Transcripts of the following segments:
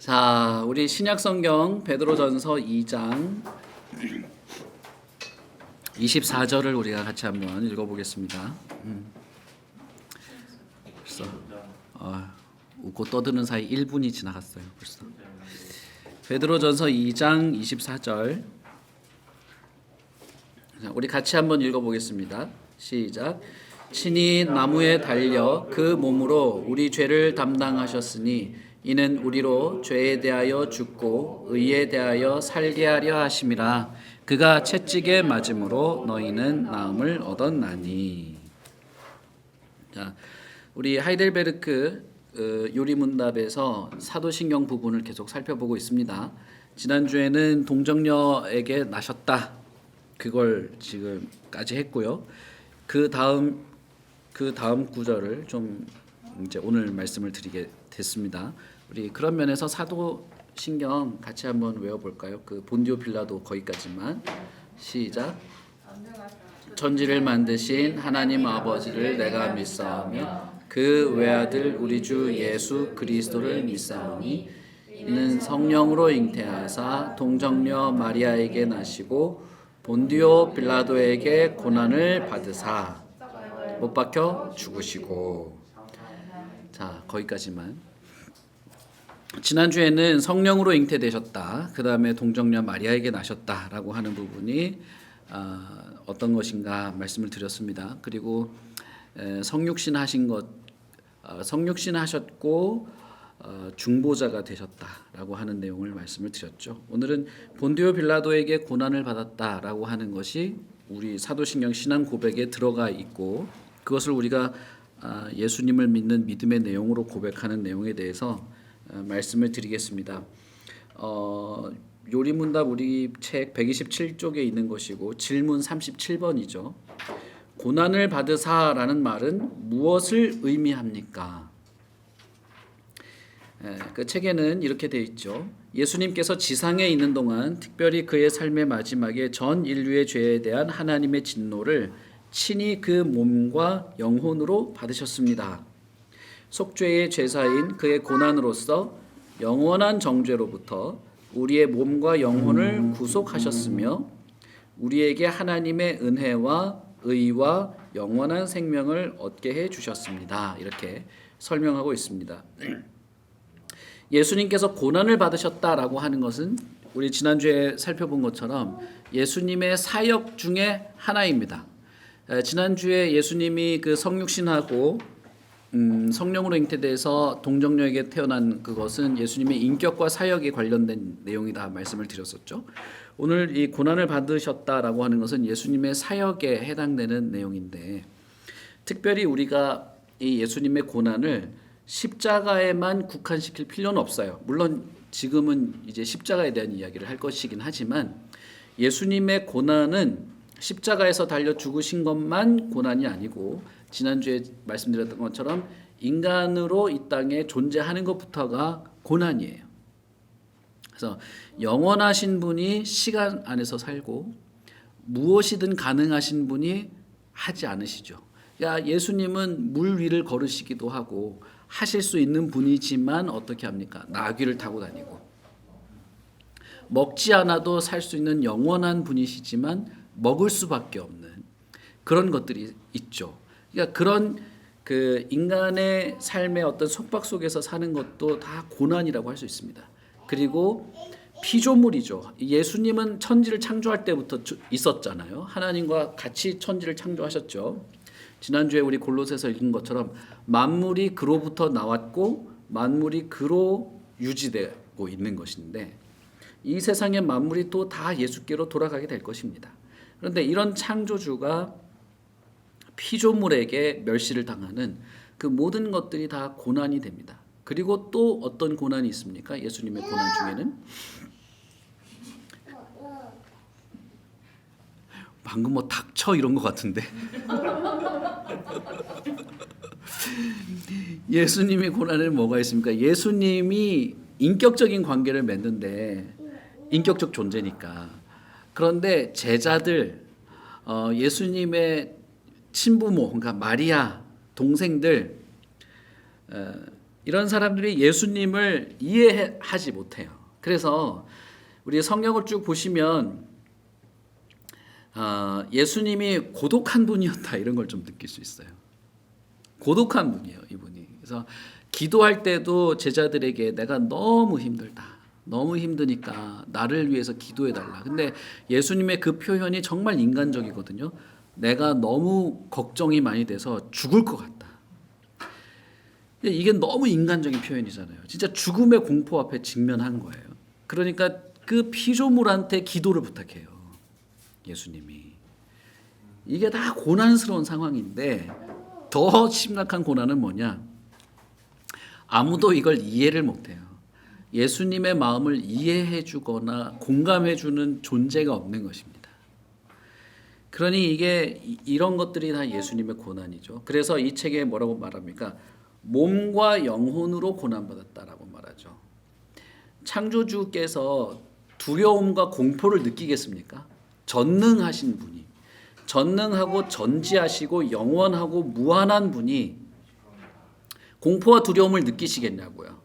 자, 우리 신약성경 베드로전서 2장 24절을 우리가 같이 한번 읽어보겠습니다. 벌써 웃고 떠드는 사이 1분이 지나갔어요. 벌써. 베드로전서 2장 24절. 자, 우리 같이 한번 읽어보겠습니다. 시작. 친히 나무에 달려 그 몸으로 우리 죄를 담당하셨으니 이는 우리로 죄에 대하여 죽고 의에 대하여 살게 하려 하심이라. 그가 채찍에 맞음으로 너희는 나음을 얻었나니. 자, 우리 하이델베르크 요리문답에서 사도신경 부분을 계속 살펴보고 있습니다. 지난주에는 동정녀에게 나셨다, 그걸 지금까지 했고요. 그 다음 구절을 좀 이제 오늘 말씀을 드리게 됐습니다. 우리 그런 면에서 사도신경 같이 한번 외워볼까요? 그 본디오 빌라도 거기까지만. 시작. 천지를 만드신 하나님 아버지를 내가 믿사오며 그 외아들 우리 주 예수 그리스도를 믿사오니 이는 성령으로 잉태하사 동정녀 마리아에게 나시고 본디오 빌라도에게 고난을 받으사 못 박혀 죽으시고. 자, 거기까지만. 지난주에는 성령으로 잉태되셨다, 그 다음에 동정녀 마리아에게 나셨다라고 하는 부분이 어떤 것인가 말씀을 드렸습니다. 그리고 성육신 하셨고 중보자가 되셨다라고 하는 내용을 말씀을 드렸죠. 오늘은 본디오 빌라도에게 고난을 받았다라고 하는 것이 우리 사도신경 신앙 고백에 들어가 있고, 그것을 우리가 예수님을 믿는 믿음의 내용으로 고백하는 내용에 대해서 말씀을 드리겠습니다. 요리문답 우리 책 127쪽에 있는 것이고 질문 37번이죠. 고난을 받으사라는 말은 무엇을 의미합니까? 그 책에는 이렇게 되어 있죠. 예수님께서 지상에 있는 동안 특별히 그의 삶의 마지막에 전 인류의 죄에 대한 하나님의 진노를 친히 그 몸과 영혼으로 받으셨습니다. 속죄의 제사인 그의 고난으로서 영원한 정죄로부터 우리의 몸과 영혼을 구속하셨으며 우리에게 하나님의 은혜와 의와 영원한 생명을 얻게 해 주셨습니다. 이렇게 설명하고 있습니다. 예수님께서 고난을 받으셨다라고 하는 것은 우리 지난주에 살펴본 것처럼 예수님의 사역 중에 하나입니다. 지난주에 예수님이 그 성육신하고 성령으로 잉태돼서 동정녀에게 태어난 그것은 예수님의 인격과 사역에 관련된 내용이다 말씀을 드렸었죠. 오늘 이 고난을 받으셨다라고 하는 것은 예수님의 사역에 해당되는 내용인데, 특별히 우리가 이 예수님의 고난을 십자가에만 국한시킬 필요는 없어요. 물론 지금은 이제 십자가에 대한 이야기를 할 것이긴 하지만 예수님의 고난은 십자가에서 달려 죽으신 것만 고난이 아니고, 지난주에 말씀드렸던 것처럼 인간으로 이 땅에 존재하는 것부터가 고난이에요. 그래서 영원하신 분이 시간 안에서 살고 무엇이든 가능하신 분이 하지 않으시죠. 그러니까 예수님은 물 위를 걸으시기도 하고 하실 수 있는 분이지만 어떻게 합니까? 나귀를 타고 다니고, 먹지 않아도 살 수 있는 영원한 분이시지만 먹을 수밖에 없는 그런 것들이 있죠. 그러니까 그런 그 인간의 삶의 어떤 속박 속에서 사는 것도 다 고난이라고 할 수 있습니다. 그리고 피조물이죠. 예수님은 천지를 창조할 때부터 있었잖아요. 하나님과 같이 천지를 창조하셨죠. 지난주에 우리 골로새서 읽은 것처럼 만물이 그로부터 나왔고 만물이 그로 유지되고 있는 것인데, 이 세상의 만물이 또 다 예수께로 돌아가게 될 것입니다. 그런데 이런 창조주가 피조물에게 멸시를 당하는 그 모든 것들이 다 고난이 됩니다. 그리고 또 어떤 고난이 있습니까? 예수님의 고난 중에는 방금 뭐 닥쳐 이런 것 같은데 예수님의 고난에 뭐가 있습니까? 예수님이 인격적인 관계를 맺는데, 인격적 존재니까. 그런데 제자들, 예수님의 친부모, 그러니까 마리아 동생들, 이런 사람들이 예수님을 이해하지 못해요. 그래서 우리 성경을 쭉 보시면 예수님이 고독한 분이었다 이런 걸 좀 느낄 수 있어요. 고독한 분이에요, 이분이. 그래서 기도할 때도 제자들에게 내가 너무 힘들다. 너무 힘드니까 나를 위해서 기도해 달라. 근데 예수님의 그 표현이 정말 인간적이거든요. 내가 너무 걱정이 많이 돼서 죽을 것 같다. 이게 너무 인간적인 표현이잖아요. 진짜 죽음의 공포 앞에 직면한 거예요. 그러니까 그 피조물한테 기도를 부탁해요. 예수님이. 이게 다 고난스러운 상황인데 더 심각한 고난은 뭐냐? 아무도 이걸 이해를 못해요. 예수님의 마음을 이해해 주거나 공감해 주는 존재가 없는 것입니다. 그러니 이게 이런 것들이 다 예수님의 고난이죠. 그래서 이 책에 뭐라고 말합니까? 몸과 영혼으로 고난받았다라고 말하죠. 창조주께서 두려움과 공포를 느끼겠습니까? 전능하신 분이, 전능하고 전지하시고 영원하고 무한한 분이 공포와 두려움을 느끼시겠냐고요.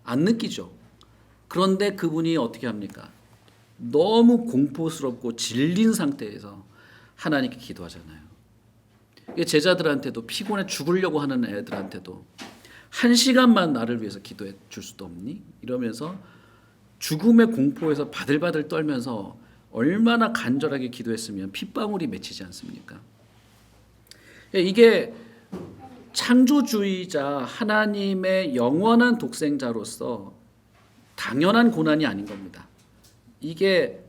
안 느끼죠. 그런데 그분이 어떻게 합니까? 너무 공포스럽고 질린 상태에서 하나님께 기도하잖아요. 제자들한테도 피곤해 죽으려고 하는 애들한테도 한 시간만 나를 위해서 기도해 줄 수도 없니? 이러면서 죽음의 공포에서 바들바들 떨면서 얼마나 간절하게 기도했으면 핏방울이 맺히지 않습니까? 이게 창조주의자 하나님의 영원한 독생자로서 당연한 고난이 아닌 겁니다. 이게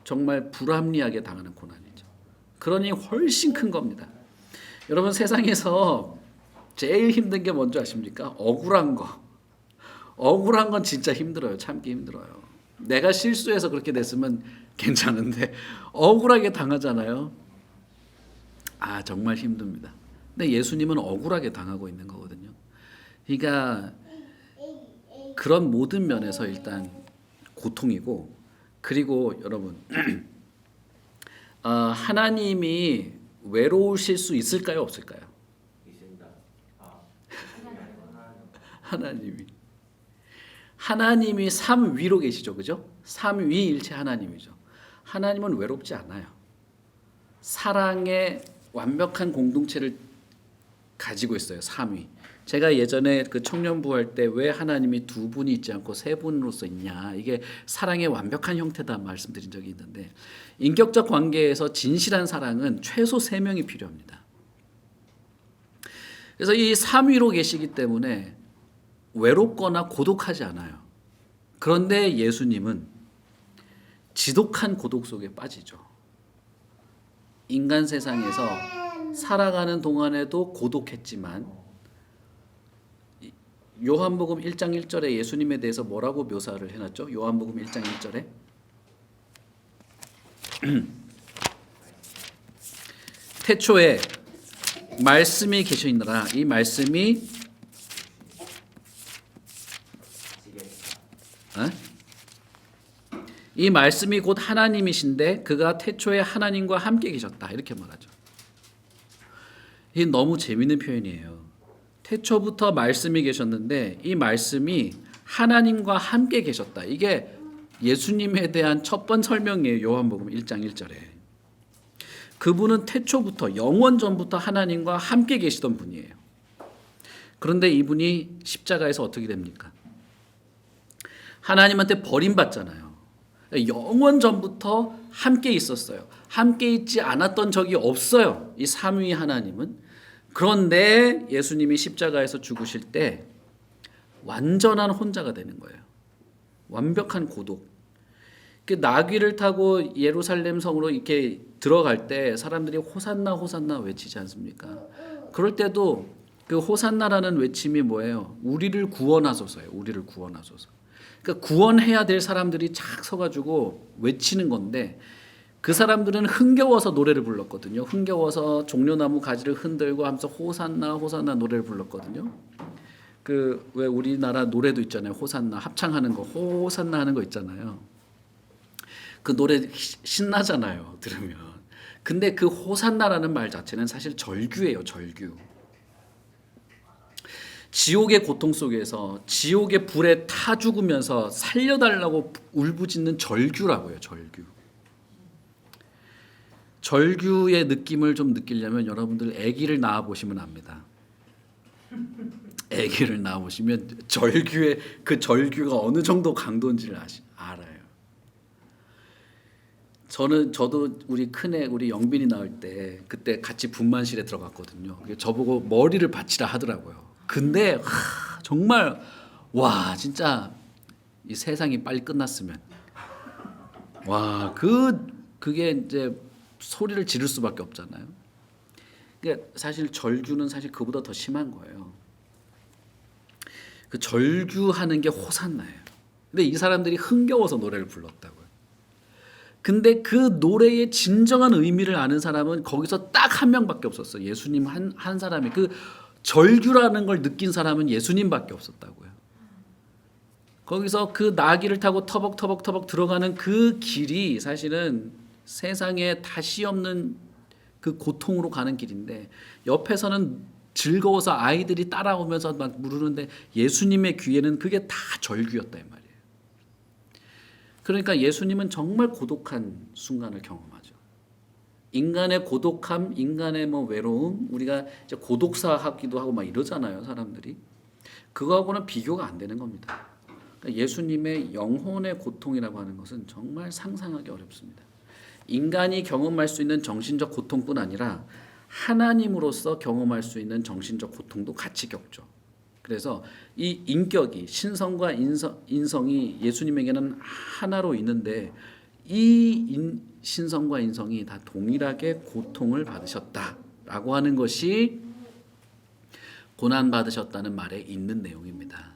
정말 불합리하게 당하는 고난이죠. 그러니 훨씬 큰 겁니다. 여러분 세상에서 제일 힘든 게 뭔지 아십니까? 억울한 거. 억울한 건 진짜 힘들어요. 참기 힘들어요. 내가 실수해서 그렇게 됐으면 괜찮은데 억울하게 당하잖아요. 정말 힘듭니다. 근데 예수님은 억울하게 당하고 있는 거거든요. 그러니까 그런 모든 면에서 일단 고통이고, 그리고 여러분 하나님이 외로우실 수 있을까요, 없을까요? 있습니다. 하나님이 삼위로 계시죠, 그죠? 삼위일체 하나님이죠. 하나님은 외롭지 않아요. 사랑의 완벽한 공동체를 가지고 있어요. 삼위. 제가 예전에 그 청년부 할 때 왜 하나님이 두 분이 있지 않고 세 분으로서 있냐, 이게 사랑의 완벽한 형태다 말씀드린 적이 있는데, 인격적 관계에서 진실한 사랑은 최소 3명이 필요합니다. 그래서 이 삼위로 계시기 때문에 외롭거나 고독하지 않아요. 그런데 예수님은 지독한 고독 속에 빠지죠. 인간 세상에서 살아가는 동안에도 고독했지만, 요한복음 1장 1절에 예수님에 대해서 뭐라고 묘사를 해놨죠? 요한복음 1장 1절에 태초에 말씀이 계시니라. 이 말씀이 이 말씀이 곧 하나님이신데 그가 태초에 하나님과 함께 계셨다. 이렇게 말하죠. 이게 너무 재미있는 표현이에요. 태초부터 말씀이 계셨는데 이 말씀이 하나님과 함께 계셨다. 이게 예수님에 대한 첫 번 설명이에요. 요한복음 1장 1절에. 그분은 태초부터 영원 전부터 하나님과 함께 계시던 분이에요. 그런데 이분이 십자가에서 어떻게 됩니까? 하나님한테 버림받잖아요. 영원 전부터 함께 있었어요. 함께 있지 않았던 적이 없어요. 이 삼위 하나님은. 그런데 예수님이 십자가에서 죽으실 때 완전한 혼자가 되는 거예요. 완벽한 고독. 나귀를 타고 예루살렘 성으로 이렇게 들어갈 때 사람들이 호산나 호산나 외치지 않습니까? 그럴 때도 그 호산나라는 외침이 뭐예요? 우리를 구원하소서예요. 우리를 구원하소서. 그러니까 구원해야 될 사람들이 착 서가지고 외치는 건데, 그 사람들은 흥겨워서 노래를 불렀거든요. 흥겨워서 종려나무 가지를 흔들고 하면서 호산나 호산나 노래를 불렀거든요. 그 왜 우리나라 노래도 있잖아요. 호산나 합창하는 거, 호산나 하는 거 있잖아요. 그 노래 신나잖아요, 들으면. 근데 그 호산나라는 말 자체는 사실 절규예요, 절규. 지옥의 고통 속에서 지옥의 불에 타 죽으면서 살려달라고 울부짖는 절규라고요. 절규. 절규의 느낌을 좀 느끼려면 여러분들 아기를 낳아 보시면 압니다. 아기를 낳아 보시면 절규의 그 절규가 어느 정도 강도인지를 알아요. 저도 우리 큰애 우리 영빈이 낳을 때 그때 같이 분만실에 들어갔거든요. 저보고 머리를 받치라 하더라고요. 근데 정말 와 진짜 이 세상이 빨리 끝났으면 와 그게 이제 소리를 지를 수밖에 없잖아요. 그러니까 사실 절규는 사실 그보다 더 심한 거예요. 그 절규하는 게 호산나예요. 근데 이 사람들이 흥겨워서 노래를 불렀다고요. 근데 그 노래의 진정한 의미를 아는 사람은 거기서 딱 한 명밖에 없었어요. 예수님 한 사람이 그 절규라는 걸 느낀 사람은 예수님밖에 없었다고요. 거기서 그 나귀를 타고 터벅터벅 들어가는 그 길이 사실은 세상에 다시 없는 그 고통으로 가는 길인데 옆에서는 즐거워서 아이들이 따라오면서 막 부르는데 예수님의 귀에는 그게 다 절규였다 이 말이에요. 그러니까 예수님은 정말 고독한 순간을 경험하죠. 인간의 고독함, 인간의 외로움, 우리가 이제 고독사 하기도 하고 막 이러잖아요, 사람들이. 그거하고는 비교가 안 되는 겁니다. 그러니까 예수님의 영혼의 고통이라고 하는 것은 정말 상상하기 어렵습니다. 인간이 경험할 수 있는 정신적 고통뿐 아니라 하나님으로서 경험할 수 있는 정신적 고통도 같이 겪죠. 그래서 이 인격이 신성과 인성이 예수님에게는 하나로 있는데 이 신성과 인성이 다 동일하게 고통을 받으셨다라고 하는 것이 고난 받으셨다는 말에 있는 내용입니다.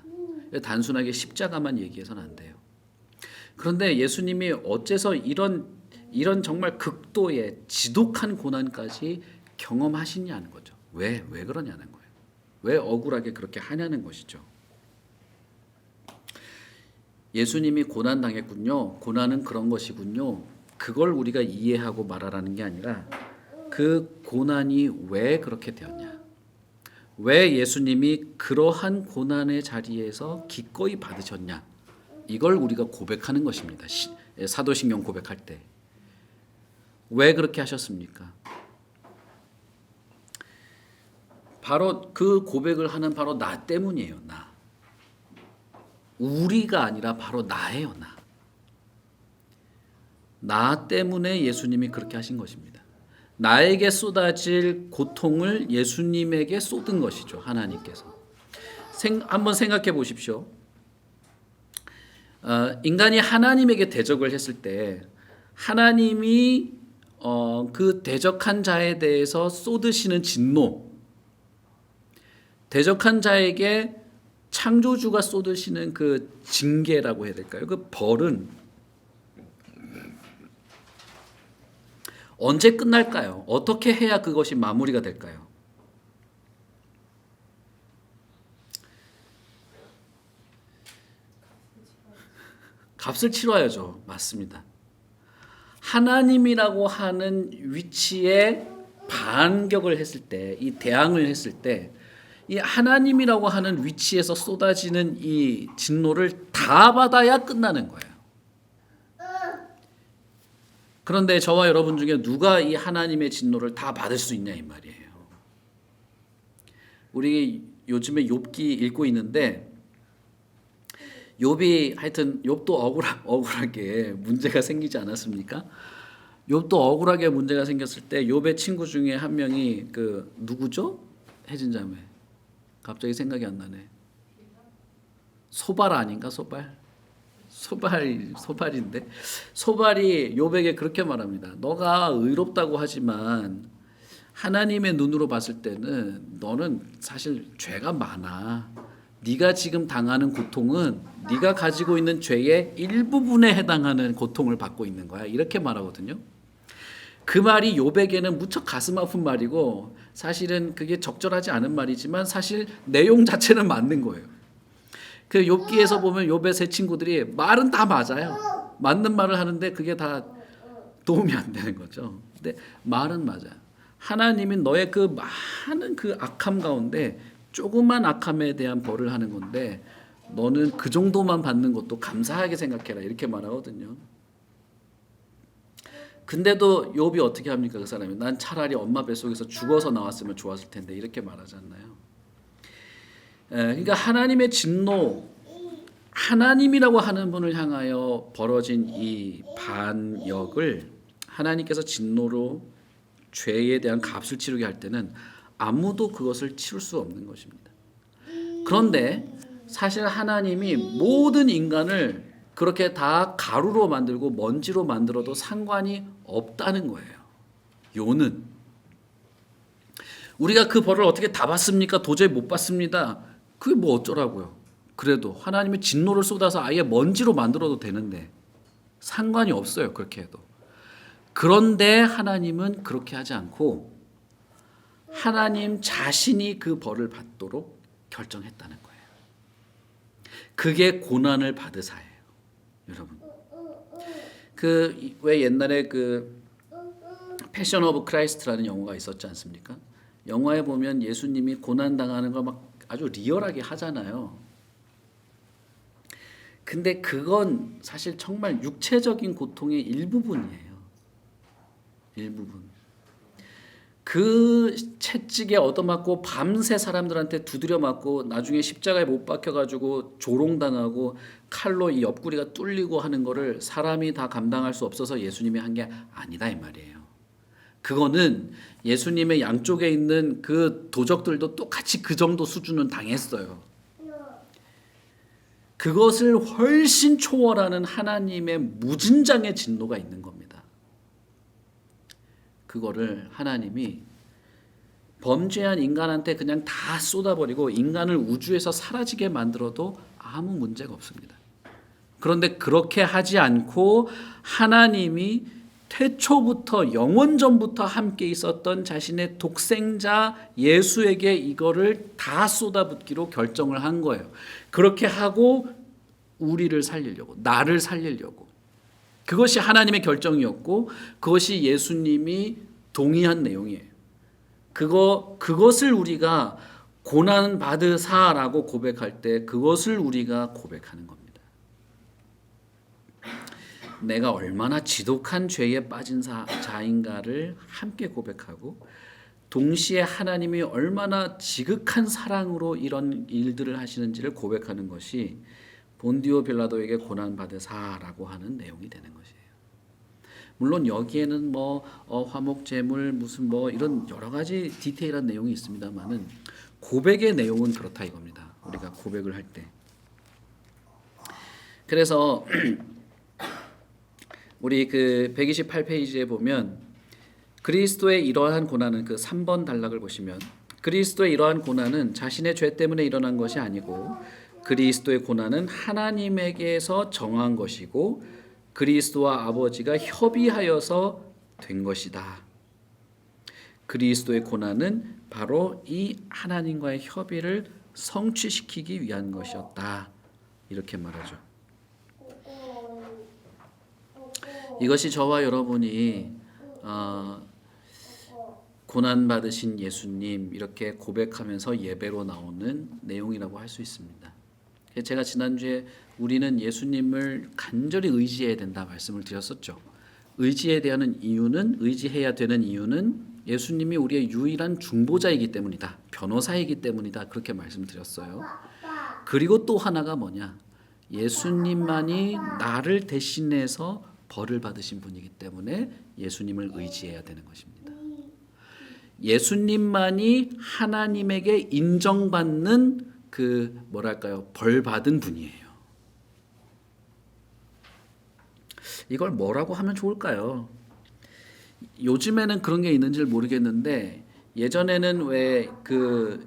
단순하게 십자가만 얘기해서는 안 돼요. 그런데 예수님이 어째서 이런 정말 극도의 지독한 고난까지 경험하시냐는 거죠. 왜 그러냐는 거예요. 왜 억울하게 그렇게 하냐는 것이죠. 예수님이 고난 당했군요. 고난은 그런 것이군요. 그걸 우리가 이해하고 말하라는 게 아니라 그 고난이 왜 그렇게 되었냐. 왜 예수님이 그러한 고난의 자리에서 기꺼이 받으셨냐. 이걸 우리가 고백하는 것입니다. 사도신경 고백할 때. 왜 그렇게 하셨습니까? 바로 그 고백을 하는 바로 나 때문이에요. 나. 우리가 아니라 바로 나예요. 나 때문에 예수님이 그렇게 하신 것입니다. 나에게 쏟아질 고통을 예수님에게 쏟은 것이죠. 하나님께서. 한번 생각해 보십시오. 인간이 하나님에게 대적을 했을 때 하나님이 그 대적한 자에 대해서 쏟으시는 진노, 대적한 자에게 창조주가 쏟으시는 그 징계라고 해야 될까요? 그 벌은 언제 끝날까요? 어떻게 해야 그것이 마무리가 될까요? 값을 치러야죠. 맞습니다. 하나님이라고 하는 위치에 반격을 했을 때, 이 대항을 했을 때, 이 하나님이라고 하는 위치에서 쏟아지는 이 진노를 다 받아야 끝나는 거예요. 그런데 저와 여러분 중에 누가 이 하나님의 진노를 다 받을 수 있냐 이 말이에요. 우리 요즘에 욥기 읽고 있는데 욥이 하여튼 욥도 억울하게 문제가 생기지 않았습니까? 욥도 억울하게 문제가 생겼을 때 욥의 친구 중에 한 명이 그 누구죠? 혜진자매. 갑자기 생각이 안 나네. 소발 아닌가? 소발인데 소발이 욥에게 그렇게 말합니다. 너가 의롭다고 하지만 하나님의 눈으로 봤을 때는 너는 사실 죄가 많아. 네가 지금 당하는 고통은 네가 가지고 있는 죄의 일부분에 해당하는 고통을 받고 있는 거야. 이렇게 말하거든요. 그 말이 욥에게는 무척 가슴 아픈 말이고 사실은 그게 적절하지 않은 말이지만 사실 내용 자체는 맞는 거예요. 그 욥기에서 보면 욥의 세 친구들이 말은 다 맞아요. 맞는 말을 하는데 그게 다 도움이 안 되는 거죠. 근데 말은 맞아요. 하나님이 너의 그 많은 그 악함 가운데 조그만 악함에 대한 벌을 하는 건데 너는 그 정도만 받는 것도 감사하게 생각해라 이렇게 말하거든요. 근데도 욥이 어떻게 합니까? 그 사람이 난 차라리 엄마 뱃속에서 죽어서 나왔으면 좋았을 텐데 이렇게 말하잖아요. 그러니까 하나님의 진노, 하나님이라고 하는 분을 향하여 벌어진 이 반역을 하나님께서 진노로 죄에 대한 값을 치르게 할 때는 아무도 그것을 치울 수 없는 것입니다. 그런데 사실 하나님이 모든 인간을 그렇게 다 가루로 만들고 먼지로 만들어도 상관이 없다는 거예요. 요는 우리가 그 벌을 어떻게 다 받습니까? 도저히 못 받습니다. 그게 뭐 어쩌라고요. 그래도 하나님이 진노를 쏟아서 아예 먼지로 만들어도 되는데 상관이 없어요. 그렇게 해도. 그런데 하나님은 그렇게 하지 않고 하나님 자신이 그 벌을 받도록 결정했다는 거예요. 그게 고난을 받으사예요. 여러분. 그 왜 옛날에 그 패션 오브 크라이스트라는 영화가 있었지 않습니까? 영화에 보면 예수님이 고난 당하는 걸 막 아주 리얼하게 하잖아요. 근데 그건 사실 정말 육체적인 고통의 일부분이에요. 일부분. 그 채찍에 얻어맞고 밤새 사람들한테 두드려 맞고 나중에 십자가에 못 박혀가지고 조롱당하고 칼로 이 옆구리가 뚫리고 하는 거를 사람이 다 감당할 수 없어서 예수님이 한 게 아니다 이 말이에요. 그거는 예수님의 양쪽에 있는 그 도적들도 똑같이 그 정도 수준은 당했어요. 그것을 훨씬 초월하는 하나님의 무진장의 진노가 있는 겁니다. 그거를 하나님이 범죄한 인간한테 그냥 다 쏟아버리고 인간을 우주에서 사라지게 만들어도 아무 문제가 없습니다. 그런데 그렇게 하지 않고 하나님이 태초부터 영원전부터 함께 있었던 자신의 독생자 예수에게 이거를 다 쏟아붓기로 결정을 한 거예요. 그렇게 하고 우리를 살리려고, 나를 살리려고. 그것이 하나님의 결정이었고 그것이 예수님이 동의한 내용이에요. 그것을 우리가 고난 받으사라고 고백할 때 그것을 우리가 고백하는 겁니다. 내가 얼마나 지독한 죄에 빠진 자인가를 함께 고백하고 동시에 하나님이 얼마나 지극한 사랑으로 이런 일들을 하시는지를 고백하는 것이 본디오 빌라도에게 고난 받으사라고 하는 내용이 되는 것이에요. 물론 여기에는 화목 제물 무슨 이런 여러 가지 디테일한 내용이 있습니다만은 고백의 내용은 그렇다 이겁니다. 우리가 고백을 할 때. 그래서 우리 그 128페이지에 보면 그리스도의 이러한 고난은 그 3번 단락을 보시면 그리스도의 이러한 고난은 자신의 죄 때문에 일어난 것이 아니고 그리스도의 고난은 하나님에게서 정한 것이고 그리스도와 아버지가 협의하여서 된 것이다. 그리스도의 고난은 바로 이 하나님과의 협의를 성취시키기 위한 것이었다. 이렇게 말하죠. 이것이 저와 여러분이 고난받으신 예수님 이렇게 고백하면서 예배로 나오는 내용이라고 할 수 있습니다. 제가 지난주에 우리는 예수님을 간절히 의지해야 된다 말씀을 드렸었죠. 의지해야 되는 이유는 예수님이 우리의 유일한 중보자이기 때문이다. 변호사이기 때문이다. 그렇게 말씀드렸어요. 그리고 또 하나가 뭐냐? 예수님만이 나를 대신해서 벌을 받으신 분이기 때문에 예수님을 의지해야 되는 것입니다. 예수님만이 하나님에게 인정받는 벌 받은 분이에요. 이걸 뭐라고 하면 좋을까요? 요즘에는 그런 게 있는지 모르겠는데 예전에는 왜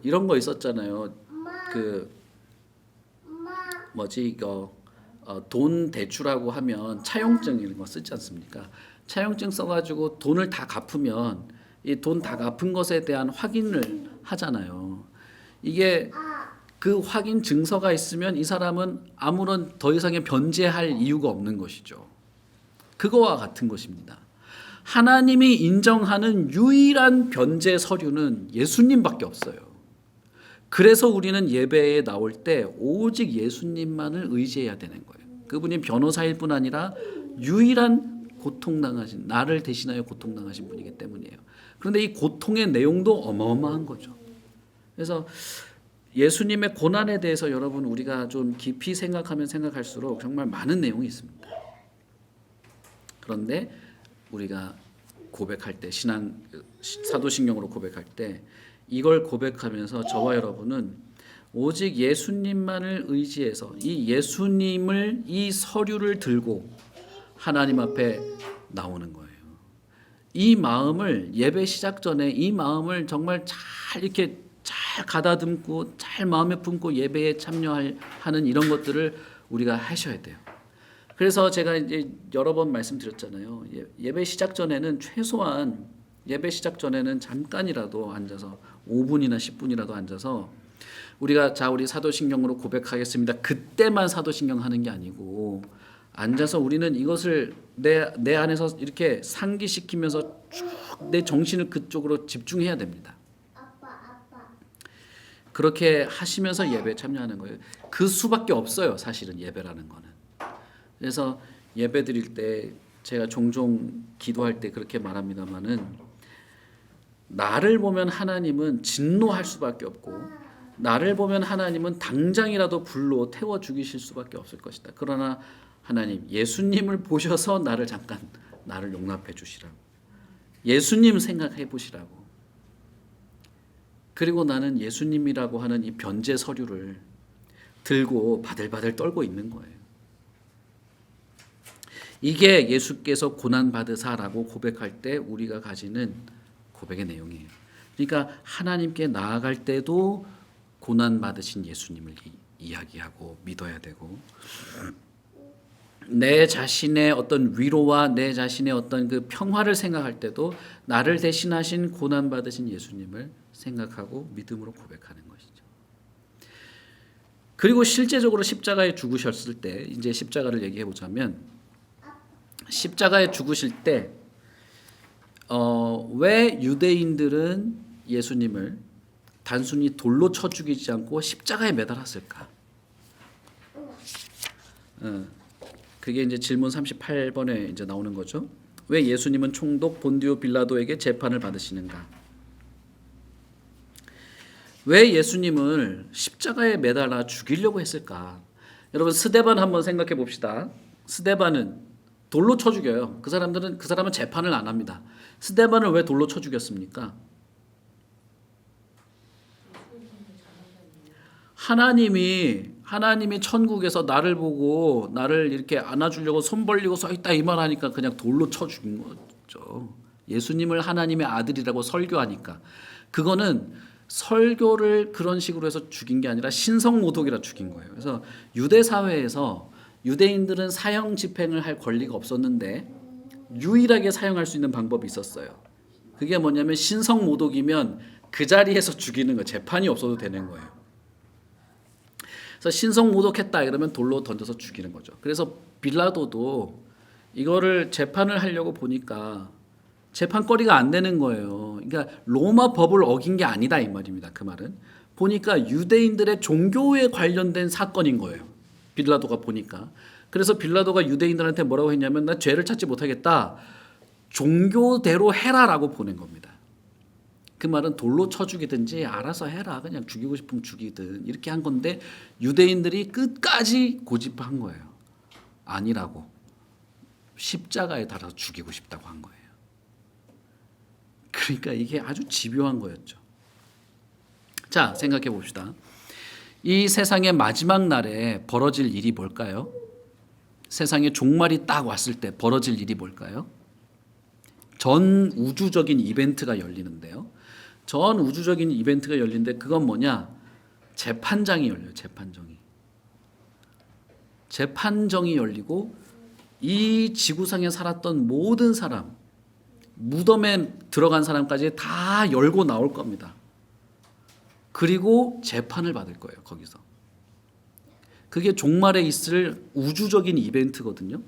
이런 거 있었잖아요. 돈 대출하고 하면 차용증 이런 거 쓰지 않습니까? 차용증 써가지고 돈을 다 갚으면 이 돈 다 갚은 것에 대한 확인을 하잖아요. 이게 그 확인 증서가 있으면 이 사람은 아무런 더 이상의 변제할 이유가 없는 것이죠. 그거와 같은 것입니다. 하나님이 인정하는 유일한 변제 서류는 예수님밖에 없어요. 그래서 우리는 예배에 나올 때 오직 예수님만을 의지해야 되는 거예요. 그분이 변호사일 뿐 아니라 유일한 고통당하신, 나를 대신하여 고통당하신 분이기 때문이에요. 그런데 이 고통의 내용도 어마어마한 거죠. 그래서 예수님의 고난에 대해서 여러분 우리가 좀 깊이 생각하면 생각할수록 정말 많은 내용이 있습니다. 그런데 우리가 고백할 때, 사도신경으로 고백할 때 이걸 고백하면서 저와 여러분은 오직 예수님만을 의지해서 이 예수님을, 이 서류를 들고 하나님 앞에 나오는 거예요. 이 마음을, 예배 시작 전에 이 마음을 정말 잘 이렇게 잘 가다듬고 잘 마음에 품고 예배에 참여하는 이런 것들을 우리가 하셔야 돼요. 그래서 제가 이제 여러 번 말씀드렸잖아요. 예배 시작 전에는 최소한, 예배 시작 전에는 잠깐이라도 앉아서 5분이나 10분이라도 앉아서 우리가 우리 사도신경으로 고백하겠습니다. 그때만 사도신경 하는 게 아니고 앉아서 우리는 이것을 내 안에서 이렇게 상기시키면서 쭉 내 정신을 그쪽으로 집중해야 됩니다. 그렇게 하시면서 예배에 참여하는 거예요. 그 수밖에 없어요. 사실은 예배라는 거는. 그래서 예배 드릴 때 제가 종종 기도할 때 그렇게 말합니다마는, 나를 보면 하나님은 진노할 수밖에 없고 나를 보면 하나님은 당장이라도 불로 태워 죽이실 수밖에 없을 것이다. 그러나 하나님, 예수님을 보셔서 나를 용납해 주시라고. 예수님 생각해 보시라고. 그리고 나는 예수님이라고 하는 이 변제 서류를 들고 바들바들 떨고 있는 거예요. 이게 예수께서 고난 받으사라고 고백할 때 우리가 가지는 고백의 내용이에요. 그러니까 하나님께 나아갈 때도 고난 받으신 예수님을 이야기하고 믿어야 되고, 내 자신의 어떤 위로와 내 자신의 어떤 그 평화를 생각할 때도 나를 대신하신 고난 받으신 예수님을 생각하고 믿음으로 고백하는 것이죠. 그리고 실제적으로 십자가에 죽으셨을 때, 이제 십자가를 얘기해 보자면, 십자가에 죽으실 때 왜 유대인들은 예수님을 단순히 돌로 쳐 죽이지 않고 십자가에 매달았을까? 그게 이제 질문 38번에 이제 나오는 거죠. 왜 예수님은 총독 본디오 빌라도에게 재판을 받으시는가? 왜 예수님을 십자가에 매달아 죽이려고 했을까? 여러분, 스데반 한번 생각해 봅시다. 스데반은 돌로 쳐 죽여요. 그 사람은 재판을 안 합니다. 스데반을 왜 돌로 쳐 죽였습니까? 하나님이 천국에서 나를 보고 나를 이렇게 안아주려고 손 벌리고 서 있다 이 말 하니까 그냥 돌로 쳐 죽인 거죠. 예수님을 하나님의 아들이라고 설교하니까. 그거는 설교를 그런 식으로 해서 죽인 게 아니라 신성모독이라 죽인 거예요. 그래서 유대 사회에서 유대인들은 사형 집행을 할 권리가 없었는데 유일하게 사용할 수 있는 방법이 있었어요. 그게 뭐냐면 신성모독이면 그 자리에서 죽이는 거예요. 재판이 없어도 되는 거예요. 그래서 신성모독했다 이러면 돌로 던져서 죽이는 거죠. 그래서 빌라도도 이거를 재판을 하려고 보니까 재판거리가 안 되는 거예요. 그러니까 로마 법을 어긴 게 아니다 이 말입니다. 그 말은 보니까 유대인들의 종교에 관련된 사건인 거예요. 빌라도가 보니까. 그래서 빌라도가 유대인들한테 뭐라고 했냐면, 나 죄를 찾지 못하겠다, 종교대로 해라라고 보낸 겁니다. 그 말은 돌로 쳐 죽이든지 알아서 해라, 그냥 죽이고 싶으면 죽이든 이렇게 한 건데, 유대인들이 끝까지 고집한 거예요. 아니라고, 십자가에 달아서 죽이고 싶다고 한 거예요. 그러니까 이게 아주 집요한 거였죠. 자, 생각해 봅시다. 이 세상의 마지막 날에 벌어질 일이 뭘까요? 세상의 종말이 딱 왔을 때 벌어질 일이 뭘까요? 전 우주적인 이벤트가 열리는데요. 전 우주적인 이벤트가 열리는데 그건 뭐냐? 재판장이 열려요. 재판정이 열리고 이 지구상에 살았던 모든 사람, 무덤에 들어간 사람까지 다 열고 나올 겁니다. 그리고 재판을 받을 거예요. 거기서. 그게 종말에 있을 우주적인 이벤트거든요.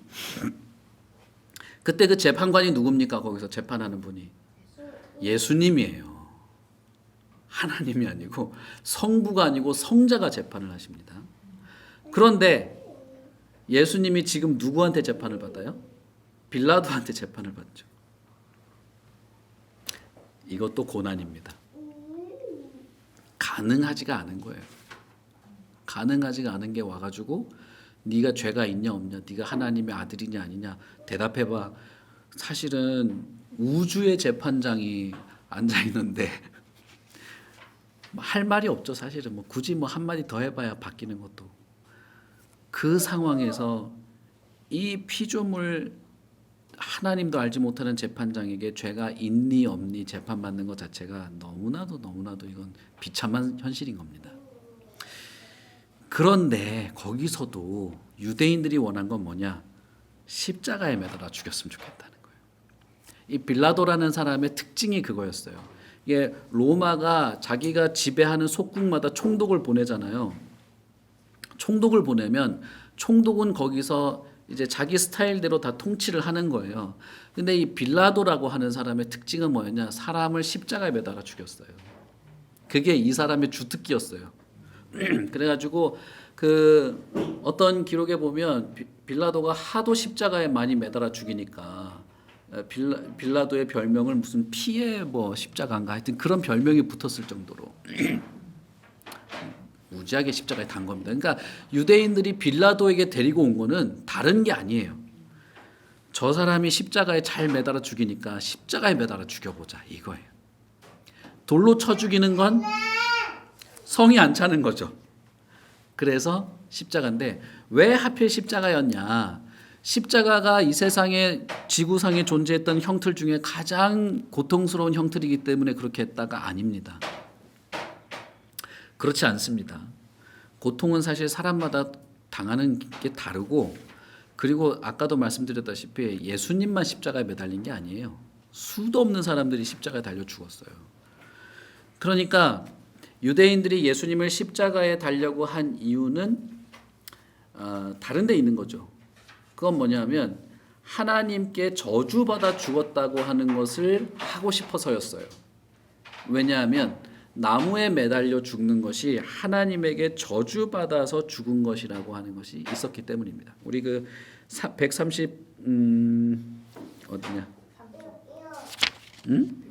그때 그 재판관이 누굽니까? 거기서 재판하는 분이 예수님이에요. 하나님이 아니고 성부가 아니고 성자가 재판을 하십니다. 그런데 예수님이 지금 누구한테 재판을 받아요? 빌라도한테 재판을 받죠. 이것도 고난입니다. 가능하지가 않은 거예요. 가능하지가 않은 게 와가지고 네가 죄가 있냐 없냐, 네가 하나님의 아들이냐 아니냐 대답해봐. 사실은 우주의 재판장이 앉아 있는데 할 말이 없죠. 사실은 뭐 굳이 뭐 한마디 더 해봐야 바뀌는 것도. 그 상황에서 이 피조물 하나님도 알지 못하는 재판장에게 죄가 있니 없니 재판받는 것 자체가 너무나도 이건 비참한 현실인 겁니다. 그런데 거기서도 유대인들이 원한 건 뭐냐? 십자가에 매달아 죽였으면 좋겠다는 거예요. 이 빌라도라는 사람의 특징이 그거였어요. 이게 로마가 자기가 지배하는 속국마다 총독을 보내잖아요. 총독을 보내면 총독은 거기서 이제 자기 스타일대로 다 통치를 하는 거예요. 근데 이 빌라도라고 하는 사람의 특징은 뭐였냐? 사람을 십자가에 매달아 죽였어요. 그게 이 사람의 주특기였어요. 그래가지고 그 어떤 기록에 보면 빌라도가 하도 십자가에 많이 매달아 죽이니까 빌라도의 별명을 무슨 피의 뭐 십자가인가 하여튼 그런 별명이 붙었을 정도로 무지하게 십자가에 단 겁니다. 그러니까 유대인들이 빌라도에게 데리고 온 거는 다른 게 아니에요. 저 사람이 십자가에 잘 매달아 죽이니까 십자가에 매달아 죽여보자 이거예요. 돌로 쳐 죽이는 건 성이 안 차는 거죠. 그래서 십자가인데 왜 하필 십자가였냐? 십자가가 이 세상에 지구상에 존재했던 형틀 중에 가장 고통스러운 형틀이기 때문에 그렇게 했다가 아닙니다. 그렇지 않습니다. 고통은 사실 사람마다 당하는 게 다르고 그리고 아까도 말씀드렸다시피 예수님만 십자가에 매달린 게 아니에요. 수도 없는 사람들이 십자가에 달려 죽었어요. 그러니까 유대인들이 예수님을 십자가에 달려고 한 이유는 다른 데 있는 거죠. 그건 뭐냐면 하나님께 저주받아 죽었다고 하는 것을 하고 싶어서였어요. 왜냐하면 나무에 매달려 죽는 것이 하나님에게 저주받아서 죽은 것이라고 하는 것이 있었기 때문입니다. 우리 그 130 어디냐? 응?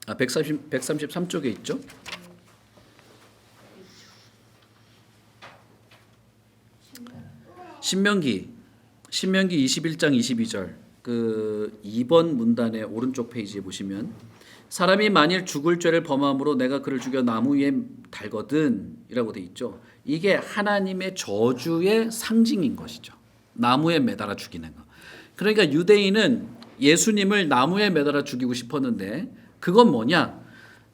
133쪽에 있죠. 신명기 21장 22절 그 2번 문단의 오른쪽 페이지에 보시면 사람이 만일 죽을 죄를 범함으로 내가 그를 죽여 나무 위에 달거든 이라고 돼 있죠. 이게 하나님의 저주의 상징인 것이죠. 나무에 매달아 죽이는 거. 그러니까 유대인은 예수님을 나무에 매달아 죽이고 싶었는데 그건 뭐냐?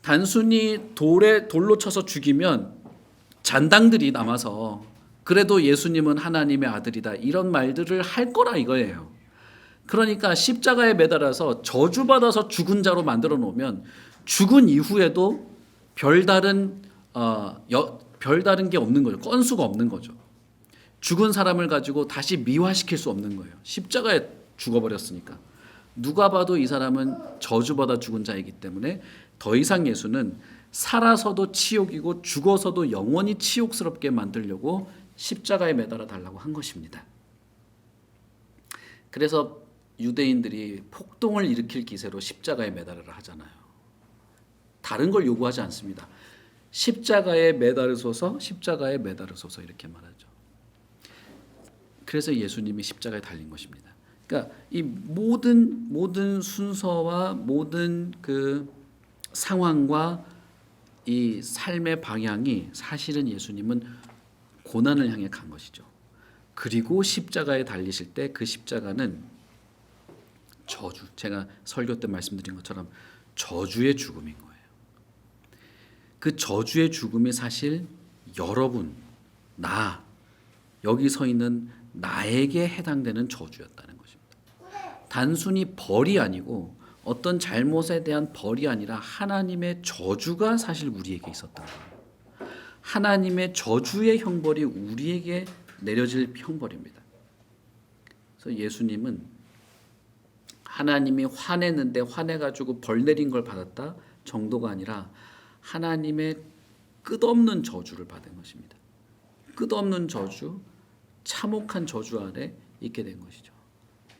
단순히 돌로 쳐서 죽이면 잔당들이 남아서 그래도 예수님은 하나님의 아들이다 이런 말들을 할 거라 이거예요. 그러니까 십자가에 매달아서 저주받아서 죽은 자로 만들어 놓으면 죽은 이후에도 별다른 게 없는 거죠. 건수가 없는 거죠. 죽은 사람을 가지고 다시 미화시킬 수 없는 거예요. 십자가에 죽어버렸으니까. 누가 봐도 이 사람은 저주받아 죽은 자이기 때문에 더 이상 예수는 살아서도 치욕이고 죽어서도 영원히 치욕스럽게 만들려고 십자가에 매달아 달라고 한 것입니다. 그래서 유대인들이 폭동을 일으킬 기세로 십자가에 매달으라 하잖아요. 다른 걸 요구하지 않습니다. 십자가에 매달으소서, 십자가에 매달으소서 이렇게 말하죠. 그래서 예수님이 십자가에 달린 것입니다. 그러니까 이 모든 순서와 모든 그 상황과 이 삶의 방향이 사실은 예수님은 고난을 향해 간 것이죠. 그리고 십자가에 달리실 때 그 십자가는 저주, 제가 설교 때 말씀드린 것처럼 저주의 죽음인 거예요. 그 저주의 죽음이 사실 여러분, 나, 여기 서 있는 나에게 해당되는 저주였다는 것입니다. 단순히 벌이 아니고 어떤 잘못에 대한 벌이 아니라 하나님의 저주가 사실 우리에게 있었던 거예요. 하나님의 저주의 형벌이 우리에게 내려질 형벌입니다. 그래서 예수님은 하나님이 화냈는데 화내가지고 벌 내린 걸 받았다 정도가 아니라 하나님의 끝없는 저주를 받은 것입니다. 끝없는 저주, 참혹한 저주 아래 있게 된 것이죠.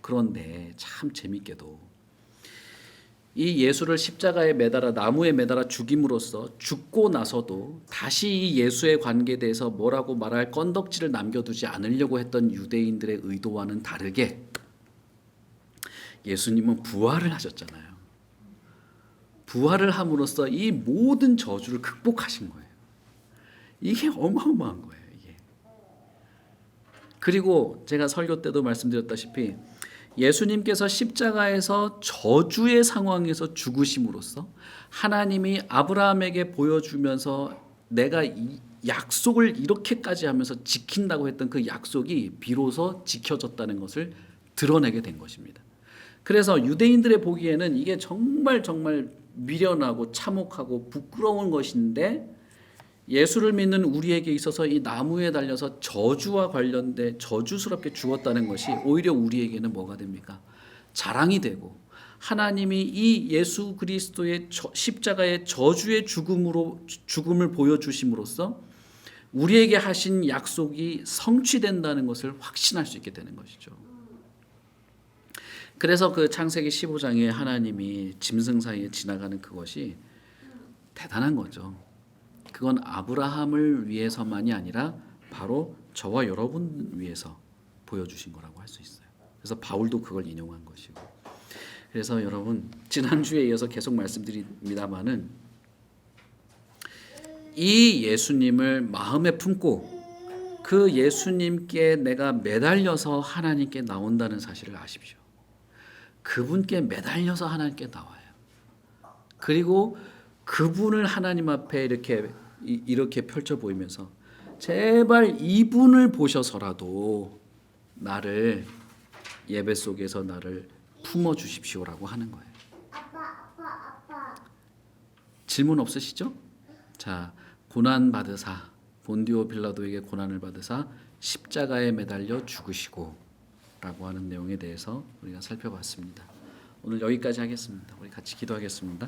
그런데 참 재밌게도 이 예수를 십자가에 매달아 나무에 매달아 죽임으로써 죽고 나서도 다시 이 예수의 관계에 대해서 뭐라고 말할 건덕지를 남겨두지 않으려고 했던 유대인들의 의도와는 다르게 예수님은 부활을 하셨잖아요. 부활을 함으로써 이 모든 저주를 극복하신 거예요. 이게 어마어마한 거예요. 이게. 그리고 제가 설교 때도 말씀드렸다시피 예수님께서 십자가에서 저주의 상황에서 죽으심으로써 하나님이 아브라함에게 보여주면서 내가 이 약속을 이렇게까지 하면서 지킨다고 했던 그 약속이 비로소 지켜졌다는 것을 드러내게 된 것입니다. 그래서 유대인들의 보기에는 이게 정말 미련하고 참혹하고 부끄러운 것인데 예수를 믿는 우리에게 있어서 이 나무에 달려서 저주와 관련돼 저주스럽게 죽었다는 것이 오히려 우리에게는 뭐가 됩니까? 자랑이 되고 하나님이 이 예수 그리스도의 십자가의 저주의 죽음을 보여주심으로써 우리에게 하신 약속이 성취된다는 것을 확신할 수 있게 되는 것이죠. 그래서 그 창세기 15장에 하나님이 짐승 사이에 지나가는 그것이 대단한 거죠. 그건 아브라함을 위해서만이 아니라 바로 저와 여러분 위해서 보여주신 거라고 할 수 있어요. 그래서 바울도 그걸 인용한 것이고. 그래서 여러분 지난주에 이어서 계속 말씀드립니다마는 이 예수님을 마음에 품고 그 예수님께 내가 매달려서 하나님께 나온다는 사실을 아십시오. 그분께 매달려서 하나님께 나와요. 그리고 그분을 하나님 앞에 이렇게 펼쳐 보이면서 제발 이분을 보셔서라도 나를 예배 속에서 나를 품어 주십시오라고 하는 거예요. 질문 없으시죠? 자, 고난 받으사 본디오 빌라도에게 고난을 받으사 십자가에 매달려 죽으시고 라고 하는 내용에 대해서 우리가 살펴봤습니다. 오늘 여기까지 하겠습니다. 우리 같이 기도하겠습니다.